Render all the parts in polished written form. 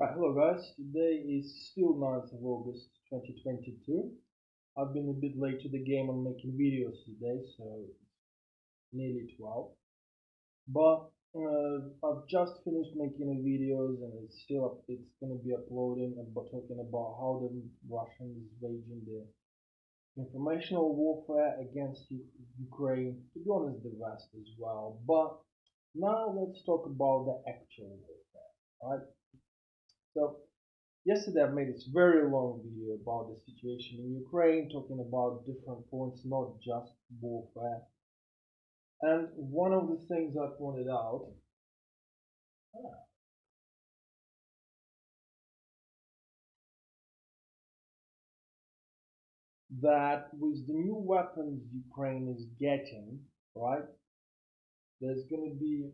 Right, hello guys. Today is still 9th of August 2022. I've been a bit late to the game on making videos today, so it's nearly 12. But I've just finished making the videos and it's going to be uploading about talking about how the Russians is waging the informational warfare against Ukraine, to be honest, the West as well. But now let's talk about the actual warfare, right? So yesterday I made this very long video about the situation in Ukraine, talking about different points, not just warfare. And one of the things I pointed out that with the new weapons Ukraine is getting, right, there's going to be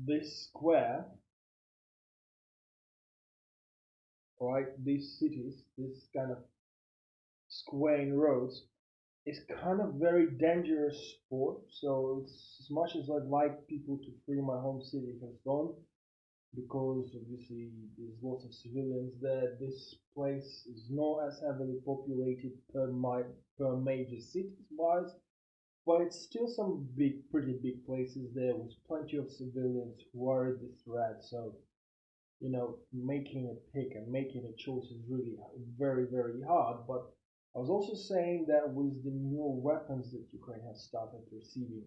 this square, right, these cities, this kind of square in roads is kind of very dangerous sport. So it's as much as I'd like people to free my home city Kherson, because obviously there's lots of civilians there. This place is not as heavily populated per major cities wise, but it's still some pretty big places there with plenty of civilians who are the threat. So making a pick and making a choice is really very hard. But I was also saying that with the new weapons that Ukraine has started receiving,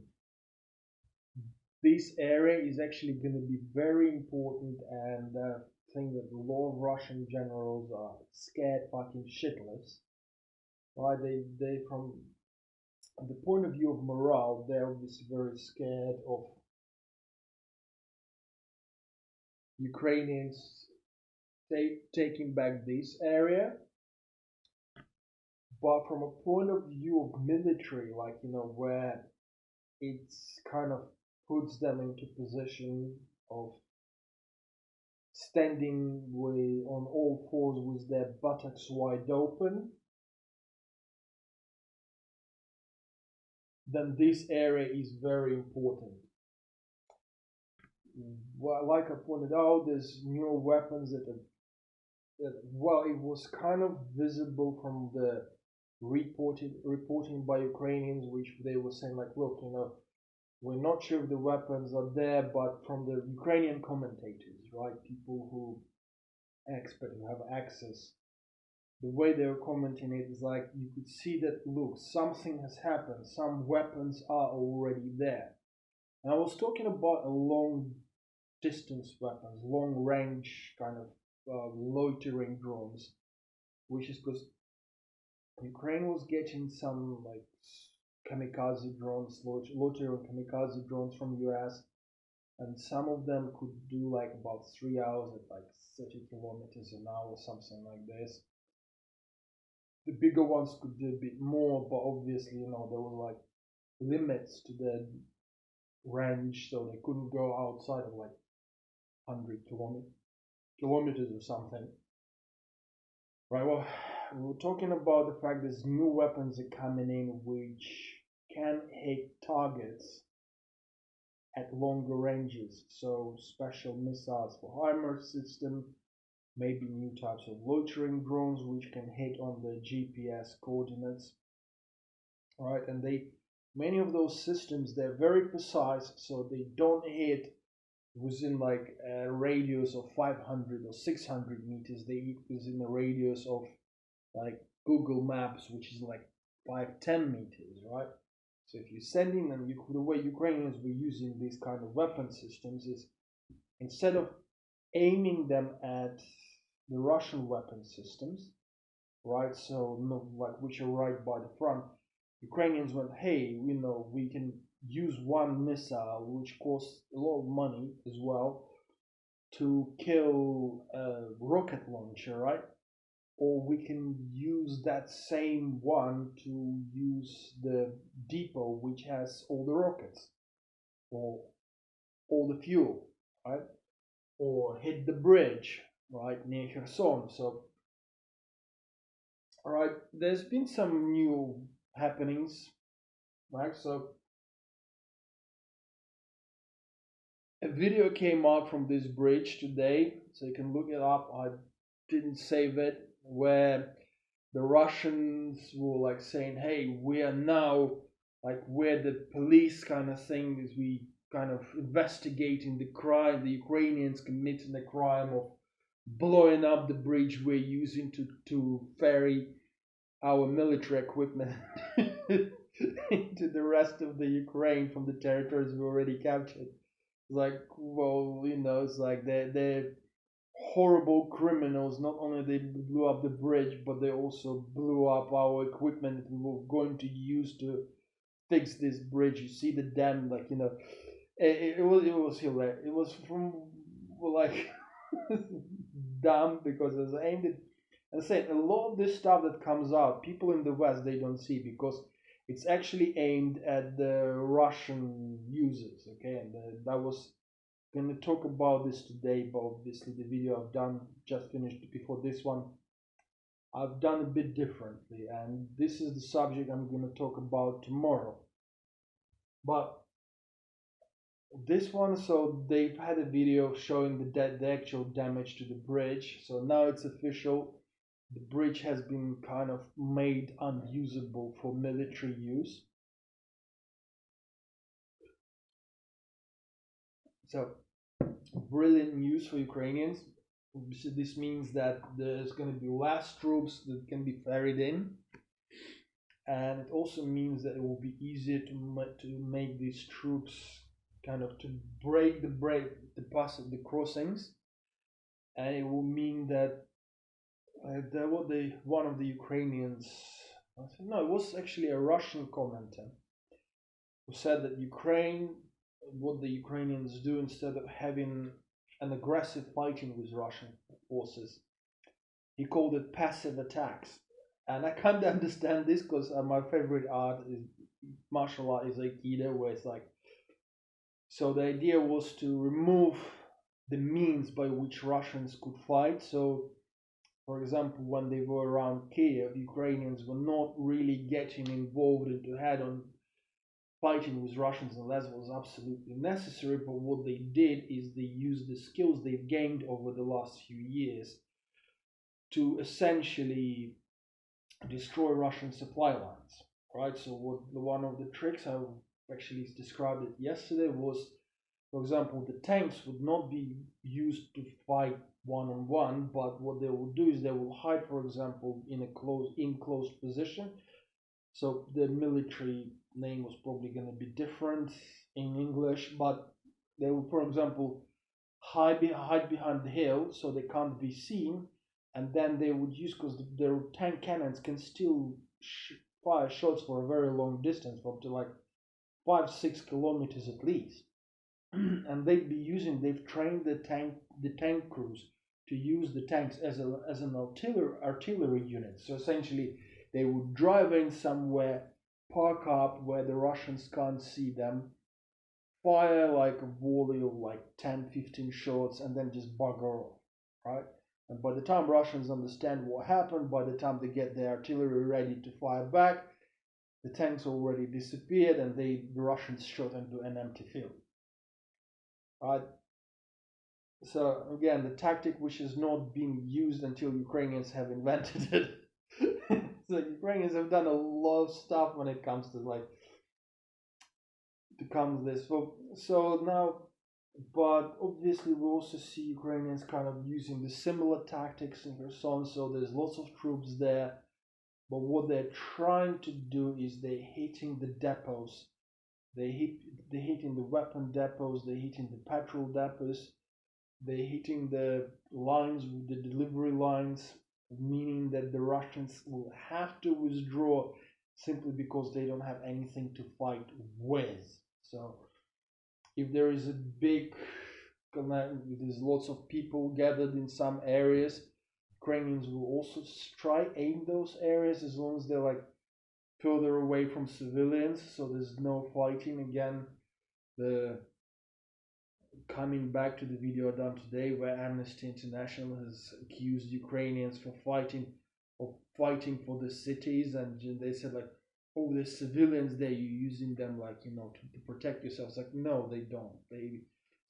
this area is actually going to be very important, and I think that a lot of Russian generals are scared fucking shitless. Right? They from the point of view of morale, they're obviously very scared of Ukrainians taking back this area. But from a point of view of military, like where it's kind of puts them into position of standing on all fours with their buttocks wide open, then this area is very important. Well, like I pointed out, there's new weapons well, it was kind of visible from the reporting by Ukrainians, which they were saying like, look, we're not sure if the weapons are there, but from the Ukrainian commentators, right, people who expert who have access, the way they were commenting it is like you could see that, look, something has happened, some weapons are already there. And I was talking about a long distance weapons, long range kind of loitering drones, which is because Ukraine was getting some like kamikaze drones, loitering kamikaze drones from US, and some of them could do like about 3 hours at like 30 kilometers an hour or something like this. The bigger ones could do a bit more, but obviously, there were like limits to their range, so they couldn't go outside of like 100 kilometers or something. Right, well, we were talking about the fact there's new weapons are coming in which can hit targets at longer ranges. So special missiles for HIMARS system, maybe new types of loitering drones which can hit on the GPS coordinates. Right, and many of those systems, they're very precise, so they don't hit within like a radius of 500 or 600 meters. They hit within a radius of like Google Maps, which is like 5-10 meters, right? So if you're sending them, the way Ukrainians were using these kind of weapon systems is, instead of aiming them at the Russian weapon systems, right? So like which are right by the front, Ukrainians went, hey, we can use one missile, which costs a lot of money as well, to kill a rocket launcher, right? Or we can use that same one to use the depot which has all the rockets or all the fuel, right? Or hit the bridge, right, near Kherson. So, all right, there's been some new happenings, right? So a video came out from this bridge today, so you can look it up. I didn't save it, where the Russians were like saying, "Hey, we are now like we're the police kind of thing, is we kind of investigating the crime, the Ukrainians committing the crime of blowing up the bridge we're using to ferry our military equipment into the rest of the Ukraine from the territories we already captured." Like, well, it's like they're horrible criminals. Not only they blew up the bridge, but they also blew up our equipment that we were going to use to fix this bridge. You see the dam, like, it was hilarious. It was from like dumb because it was aimed at. And saying a lot of this stuff that comes out, people in the West they don't see because it's actually aimed at the Russian users. Okay, and that was going to talk about this today, but obviously the video I've done just finished before this one, I've done a bit differently, and this is the subject I'm going to talk about tomorrow. But this one, so they've had a video showing the actual damage to the bridge, so now it's official. The bridge has been kind of made unusable for military use. So, brilliant news for Ukrainians. This means that there's going to be less troops that can be ferried in, and it also means that it will be easier to make these troops kind of to break the crossings, and it will mean that there were one of the Ukrainians. No, it was actually a Russian commenter who said that what the Ukrainians do instead of having an aggressive fighting with Russian forces, he called it passive attacks. And I can't understand this because my favorite art is martial art is Aikido, where it's like, so the idea was to remove the means by which Russians could fight. So, for example, when they were around Kiev, Ukrainians were not really getting involved into head-on fighting with Russians unless it was absolutely necessary. But what they did is they used the skills they've gained over the last few years to essentially destroy Russian supply lines, right? So one of the tricks I actually described it yesterday was, for example, the tanks would not be used to fight one-on-one, but what they will do is they will hide, for example, in a close position. So the military name was probably going to be different in English, but they will, for example, hide behind the hill so they can't be seen, and then they would use, because their tank cannons can still fire shots for a very long distance, for up to like 5-6 kilometers at least. And they've trained the tank crews to use the tanks as an artillery unit. So essentially, they would drive in somewhere, park up where the Russians can't see them, fire like a volley of like 10-15 shots, and then just bugger off, right? And by the time Russians understand what happened, by the time they get their artillery ready to fire back, the tanks already disappeared and the Russians shot into an empty field. Right? So again, the tactic which has not been used until Ukrainians have invented it. So Ukrainians have done a lot of stuff when it comes to this. So now, but obviously we also see Ukrainians kind of using the similar tactics in Kherson. So there's lots of troops there, but what they're trying to do is they're hitting the depots. They're hitting the weapon depots. They're hitting the petrol depots. They're hitting the lines, the delivery lines, meaning that the Russians will have to withdraw simply because they don't have anything to fight with. So if there is a there's lots of people gathered in some areas, Ukrainians will also try aim those areas as long as they're like further away from civilians, so there's no fighting. Again, coming back to the video I done today, where Amnesty International has accused Ukrainians for fighting for the cities, and they said like, oh, there's civilians there, you're using them like, to protect yourselves. Like, no, they don't.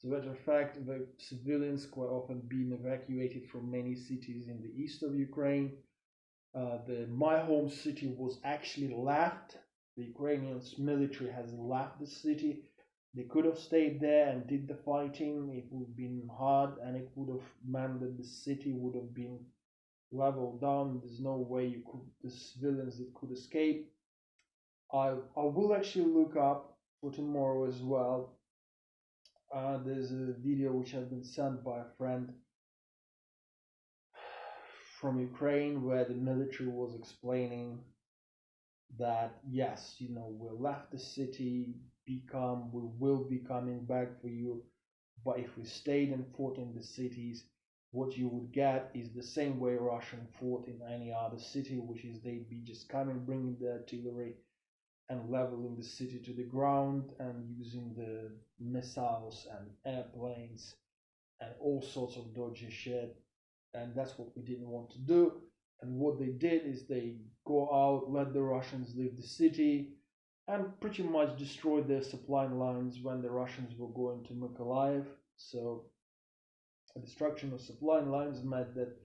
As a matter of fact, the civilians quite often being evacuated from many cities in the east of Ukraine. My home city was actually left. The Ukrainian military has left the city. They could have stayed there and did the fighting. It would have been hard, and it would have meant that the city would have been leveled down. There's no way the civilians that could escape. I will actually look up for tomorrow as well. There's a video which has been sent by a friend from Ukraine where the military was explaining that yes, we left the city, we will be coming back for you, but if we stayed and fought in the cities, what you would get is the same way Russian fought in any other city, which is they'd be just coming, bringing the artillery and leveling the city to the ground and using the missiles and airplanes and all sorts of dodgy shit. And that's what we didn't want to do. And what they did is they go out, let the Russians leave the city, and pretty much destroyed their supply lines when the Russians were going to Mykolaiv. So the destruction of supply lines meant that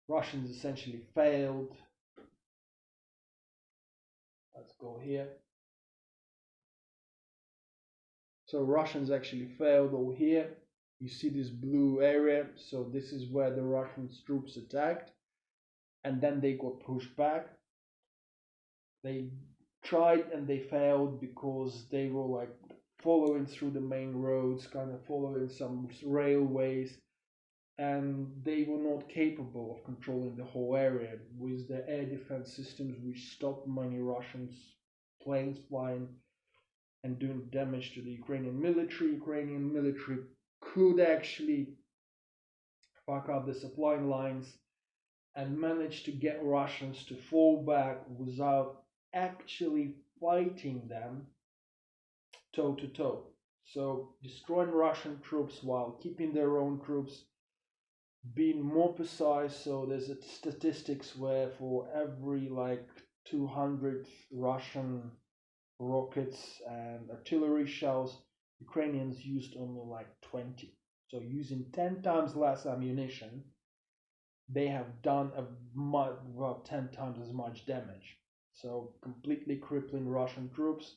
Russians essentially failed. Let's go here. So Russians actually failed over here. You see this blue area, so this is where the Russian troops attacked, and then they got pushed back. They tried and they failed because they were like following through the main roads, kind of following some railways, and they were not capable of controlling the whole area with the air defense systems, which stopped many Russian planes flying and doing damage to the Ukrainian military. Ukrainian military could actually fuck up the supply lines and manage to get Russians to fall back without actually fighting them toe to toe. So destroying Russian troops while keeping their own troops, being more precise. So there's a statistics where for every like 200 Russian rockets and artillery shells, Ukrainians used only like 20. So using 10 times less ammunition, they have done about 10 times as much damage. So completely crippling Russian troops.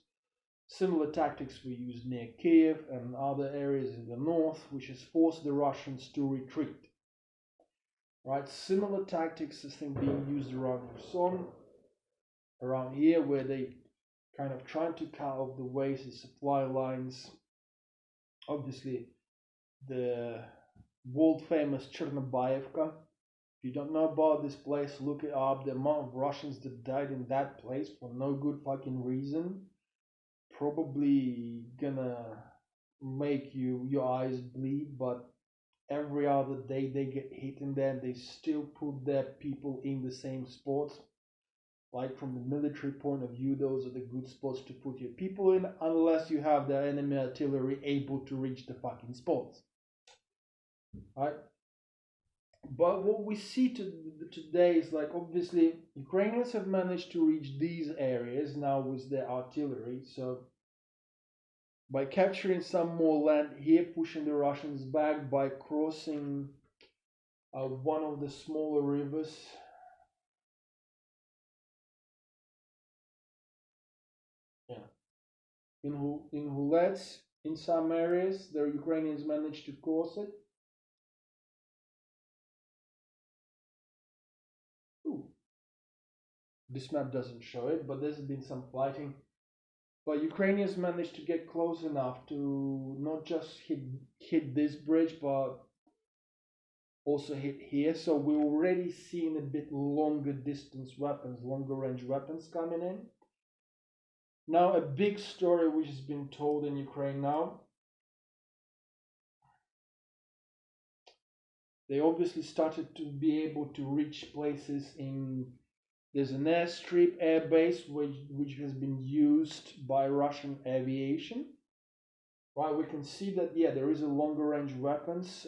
Similar tactics were used near Kiev and other areas in the north, which has forced the Russians to retreat. Right, similar tactics I think being used around Kherson, around here, where they kind of trying to cut off the ways, the supply lines. Obviously, the world famous Chernobyevka. If you don't know about this place, look it up. The amount of Russians that died in that place for no good fucking reason, probably gonna make your eyes bleed. But every other day they get hit in there, they still put their people in the same spots. Like from the military point of view, those are the good spots to put your people in, unless you have the enemy artillery able to reach the fucking spots. Right? But what we see today is like obviously Ukrainians have managed to reach these areas now with their artillery. So by capturing some more land here, pushing the Russians back by crossing one of the smaller rivers. Yeah. In Hulets, in some areas, the Ukrainians managed to cross it. Ooh. This map doesn't show it, but there's been some fighting. But Ukrainians managed to get close enough to not just hit this bridge, but also hit here. So we're already seeing a bit longer distance weapons, longer range weapons coming in. Now a big story which has been told in Ukraine now. They obviously started to be able to reach places in. There's an airstrip, airbase, which has been used by Russian aviation. Right, we can see that, yeah, there is a longer range weapons.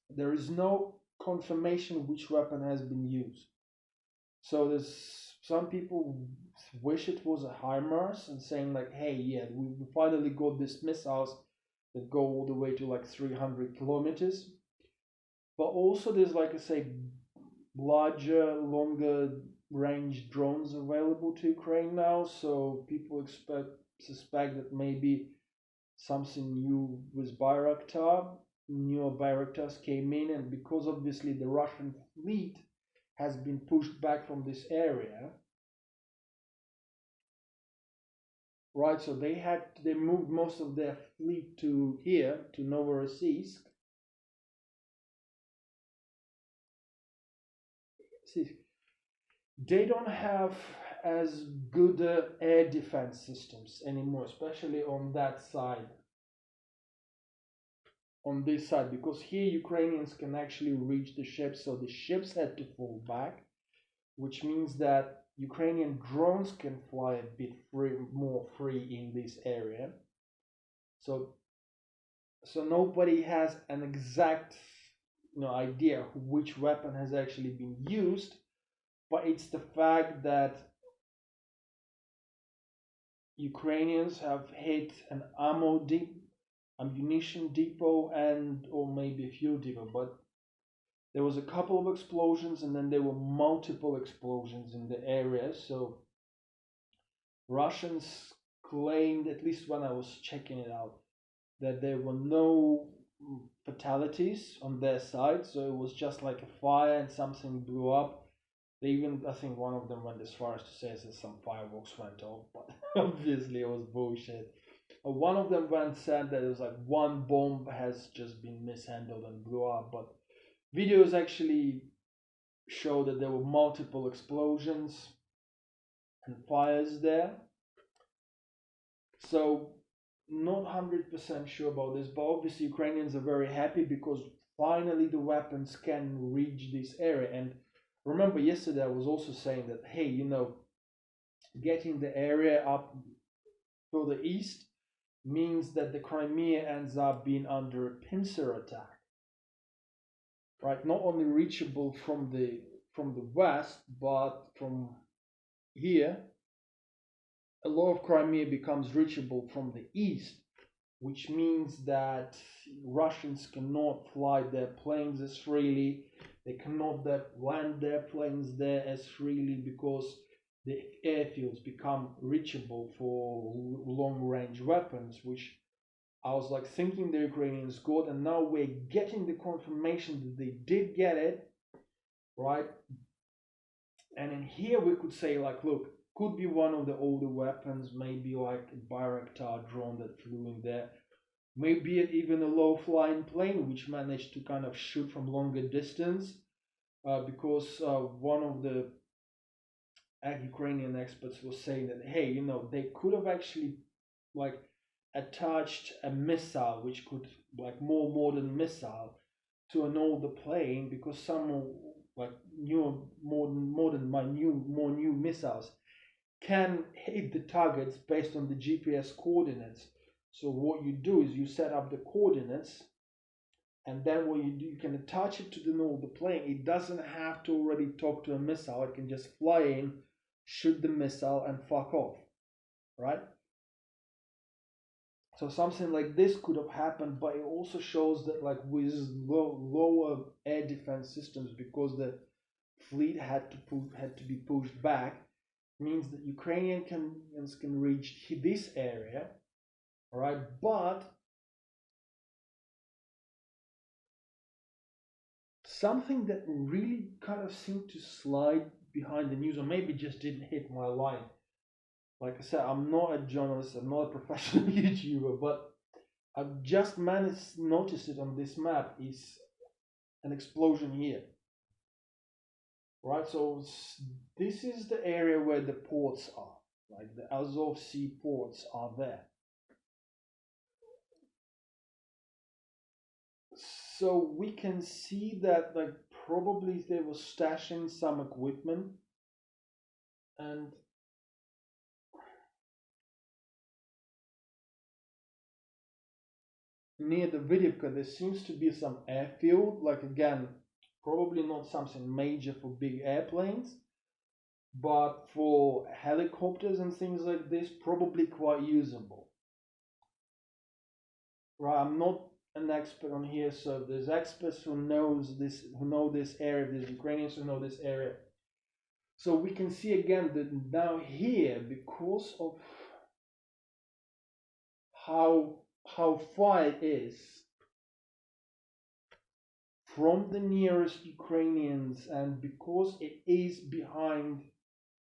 There is no confirmation which weapon has been used. So there's some people wish it was a HIMARS and saying like, hey, yeah, we finally got these missiles that go all the way to like 300 kilometers. But also there's, like I say, larger, longer range drones available to Ukraine now. So people suspect that maybe something new with Bayraktar, newer Bayraktars came in, and because obviously the Russian fleet has been pushed back from this area, right? So they moved most of their fleet to here, to Novorossiysk. See, they don't have as good air defense systems anymore, especially on that side, on this side, because here Ukrainians can actually reach the ships, so the ships had to fall back, which means that Ukrainian drones can fly a bit more free in this area. So nobody has an exact idea which weapon has actually been used, but it's the fact that Ukrainians have hit an ammunition depot or maybe a fuel depot, but there was a couple of explosions and then there were multiple explosions in the area. So Russians claimed, at least when I was checking it out, that there were no fatalities on their side. So it was just like a fire and something blew up. They even, I think one of them went as far as to say that some fireworks went off, but obviously it was bullshit. One of them said that it was like one bomb has just been mishandled and blew up, but videos actually show that there were multiple explosions and fires there. So not 100% sure about this, but obviously Ukrainians are very happy because finally the weapons can reach this area. And remember yesterday I was also saying that, hey, getting the area up to the east means that the Crimea ends up being under a pincer attack, right? Not only reachable from the west, but from here, a lot of Crimea becomes reachable from the east, which means that Russians cannot fly their planes as freely. They cannot land their planes there as freely because the airfields become reachable for long-range weapons, which I was like thinking the Ukrainians got, and now we're getting the confirmation that they did get it, right? And in here we could say, like, look, could be one of the older weapons, maybe like a Bayraktar drone that flew in there, maybe even a low-flying plane which managed to kind of shoot from longer distance, because one of the Ukrainian experts was saying that, hey, they could have actually like attached a missile which could, like, more modern missile to an older plane, because some like more new missiles can hit the targets based on the GPS coordinates. So what you do is you set up the coordinates, and then what you do, you can attach it to the older plane. It doesn't have to already talk to a missile. It can just fly in, shoot the missile, and fuck off, right? So something like this could have happened, but it also shows that, like, with lower air defense systems, because the fleet had to be pushed back, means that Ukrainians can reach this area, all right? But something that really kind of seemed to slide behind the news, or maybe just didn't hit my line. Like I said, I'm not a journalist, I'm not a professional YouTuber, but I've just managed to notice it on this map, is an explosion here. Right, so this is the area where the ports are, like the Azov Sea ports are there. So we can see that, like, probably they were stashing some equipment, and near the Vidivka there seems to be some airfield, like, again, probably not something major for big airplanes, but for helicopters and things like this, probably quite usable. right? I'm not an expert on here, so there's experts who know this area. There's Ukrainians who know this area. So we can see again that now here, because of how far it is from the nearest Ukrainians, and because it is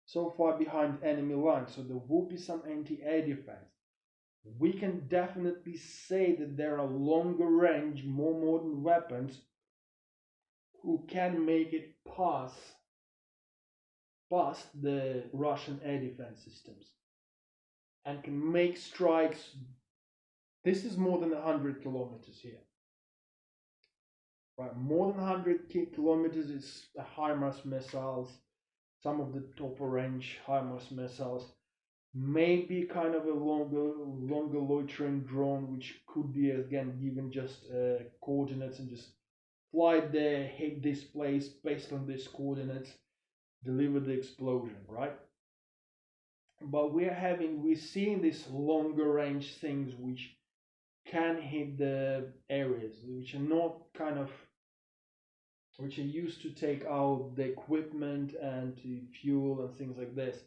so far behind enemy lines, so there will be some anti-air defense. We can definitely say that there are longer range, more modern weapons who can make it past the Russian air defense systems and can make strikes. This is more than 100 kilometers here. Right, more than 100 kilometers is HIMARS missiles, some of the top range HIMARS missiles, maybe kind of a longer loitering drone, which could be again given just coordinates and just fly there, hit this place based on these coordinates, deliver the explosion, right? But we're seeing these longer range things which can hit the areas which are not kind of which are used to take out the equipment and to fuel and things like this.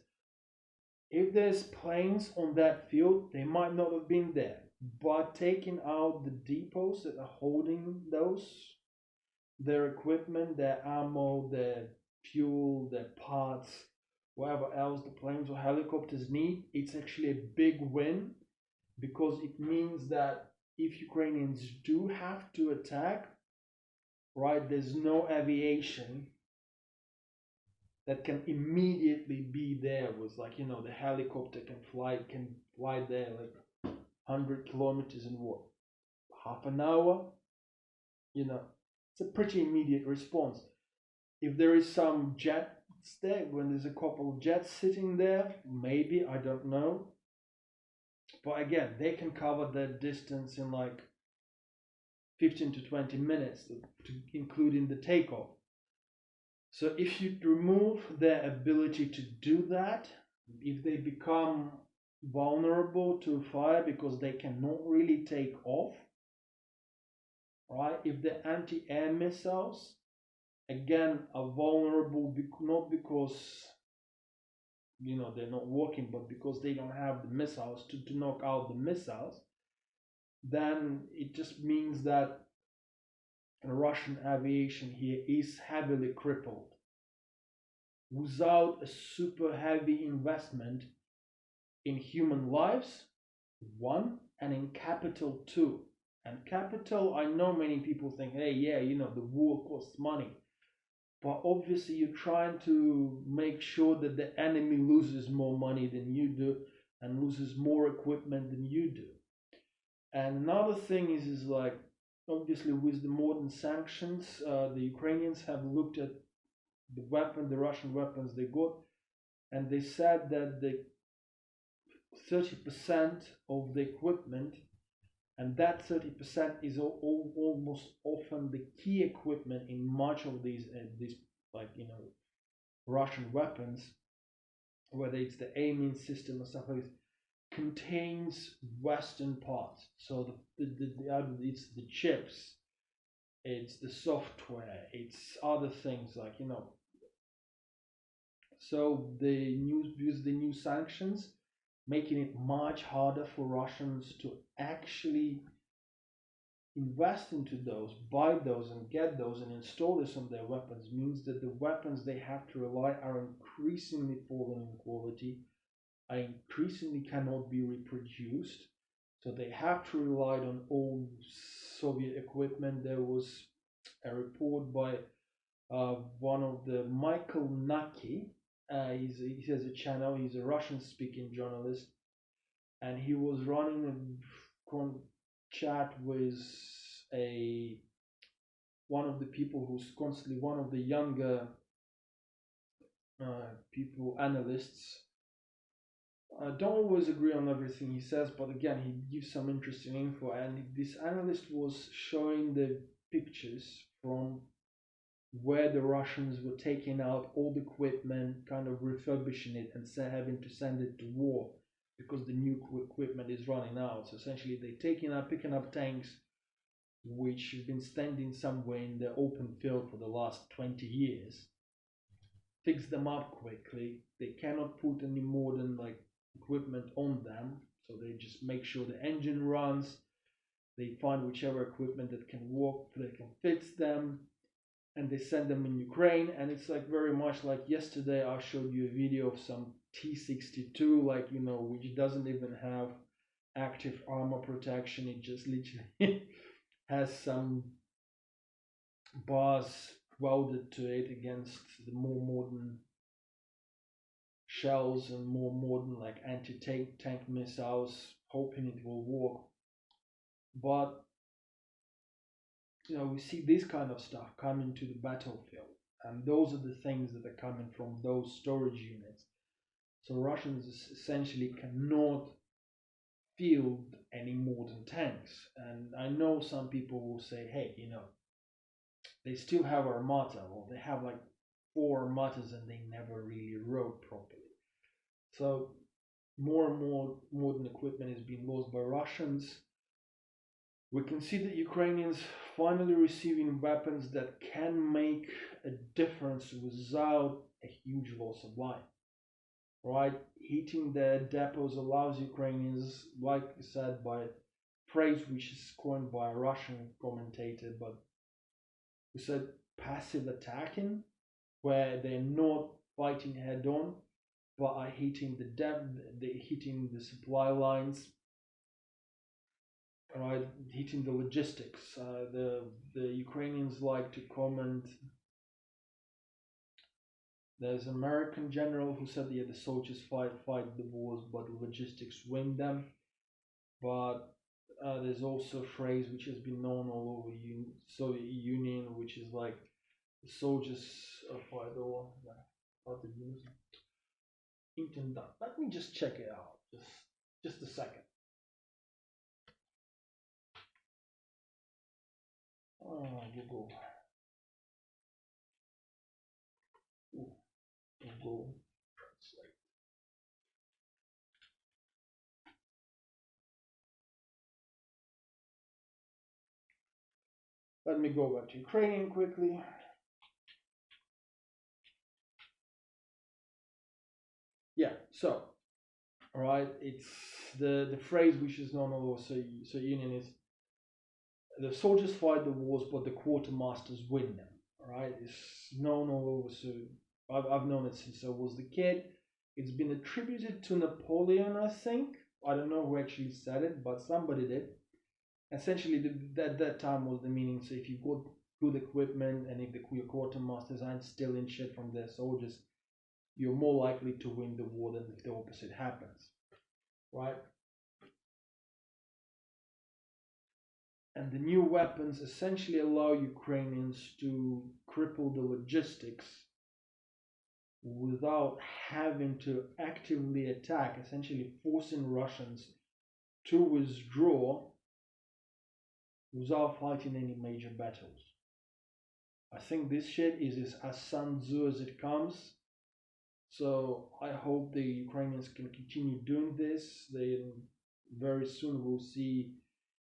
If there's planes on that field, they might not have been there, but taking out the depots that are holding their equipment, their ammo, their fuel, their parts, whatever else the planes or helicopters need, it's actually a big win, because it means that if Ukrainians do have to attack, right, there's no aviation that can immediately be there with, like, the helicopter can fly there like 100 kilometers in what, half an hour. It's a pretty immediate response. If there is some jets there, when there's a couple of jets sitting there, maybe, I don't know, but again, they can cover that distance in like 15 to 20 minutes, including the takeoff. So if you remove their ability to do that, if they become vulnerable to fire because they cannot really take off, right? If the anti-air missiles, again, are vulnerable, not because they're not working, but because they don't have the missiles to knock out the missiles, then it just means that Russian aviation here is heavily crippled. Without a super heavy investment in human lives, one, and in capital, two. And capital, I know many people think, hey, yeah, the war costs money. But obviously, you're trying to make sure that the enemy loses more money than you do and loses more equipment than you do. And another thing is like, obviously, with the modern sanctions, the Ukrainians have looked at the Russian weapons they got, and they said that the 30% of the equipment, and that 30% is almost often the key equipment in much of these like Russian weapons, whether it's the aiming system or stuff like this, contains Western parts. So it's the chips, it's the software, it's other things like So with the new sanctions, making it much harder for Russians to actually invest into those, buy those, and get those, and install this on their weapons, means that the weapons they have to rely are increasingly falling in quality, are increasingly cannot be reproduced. So they have to rely on old Soviet equipment. There was a report by one of the Michael Naki. He has a channel. He's a Russian-speaking journalist, and he was running a chat with one of the people who's constantly one of the younger people, analysts. I don't always agree on everything he says, but again, he gives some interesting info. And this analyst was showing the pictures from where the Russians were taking out old equipment, kind of refurbishing it, and having to send it to war. because the new equipment is running out. So essentially, they're picking up tanks which have been standing somewhere in the open field for the last 20 years, fix them up quickly. They cannot put any modern like equipment on them, so they just make sure the engine runs. They find whichever equipment that can work, that can fix them, and they send them in Ukraine. And it's like very much like yesterday I showed you a video of some T-62, like, you know, which doesn't even have active armor protection. It just literally has some bars welded to it against the more modern shells and more modern like anti-tank missiles, hoping it will work. But you know, we see this kind of stuff coming to the battlefield, and those are the things that are coming from those storage units. So Russians essentially cannot field any modern tanks. And I know some people will say, hey, you know, they still have Armata, or they have like 4 Armatas and they never really rode properly. So more and more modern equipment is being lost by Russians. We can see that Ukrainians finally receiving weapons that can make a difference without a huge loss of life. Right? Hitting the depots allows Ukrainians, like I said, by a phrase which is coined by a Russian commentator, but who said passive attacking, where they're not fighting head on, but are hitting hitting the supply lines, right, hitting the logistics. The Ukrainians like to comment. There's an American general who said, yeah, the soldiers fight the wars, but the logistics win them. But there's also a phrase which has been known all over Soviet Union, which is like the soldiers fight the war. Let me just check it out. Just a second. Google. Google Translate. Let me go back to Ukrainian quickly. Yeah, so, all right, it's the phrase which is known all over Soviet Union is the soldiers fight the wars, but the quartermasters win them. All right, it's known all over. So I've known it since I was the kid. It's been attributed to Napoleon, I think. I don't know who actually said it, but somebody did. Essentially, that time was the meaning. So if you got good equipment and if your quartermasters aren't stealing shit from their soldiers, you're more likely to win the war than if the opposite happens, right? And the new weapons essentially allow Ukrainians to cripple the logistics without having to actively attack, essentially forcing Russians to withdraw without fighting any major battles. I think this shit is as Sun Tzu as it comes. So I hope the Ukrainians can continue doing this. They very soon will see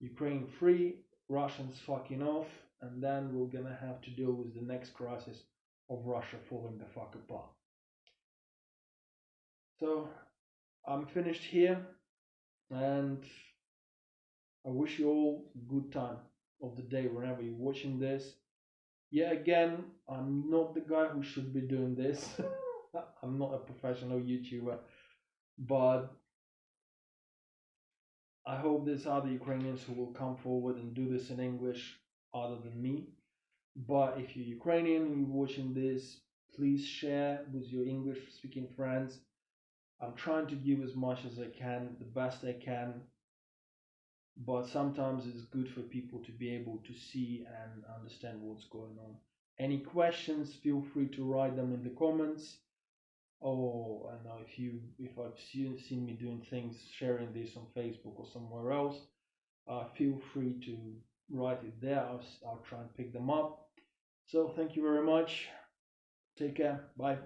Ukraine free, Russians fucking off, and then we're gonna have to deal with the next crisis of Russia falling the fuck apart. So I'm finished here, and I wish you all a good time of the day whenever you're watching this. Yeah, again, I'm not the guy who should be doing this. I'm not a professional YouTuber, but I hope there's other Ukrainians who will come forward and do this in English other than me. But if you're Ukrainian and you're watching this, please share with your English speaking friends. I'm trying to give as much as I can, the best I can. But sometimes it's good for people to be able to see and understand what's going on. Any questions, feel free to write them in the comments. Oh, I know if I've seen me doing things, sharing this on Facebook or somewhere else, feel free to write it there. I'll try and pick them up. So thank you very much. Take care. Bye.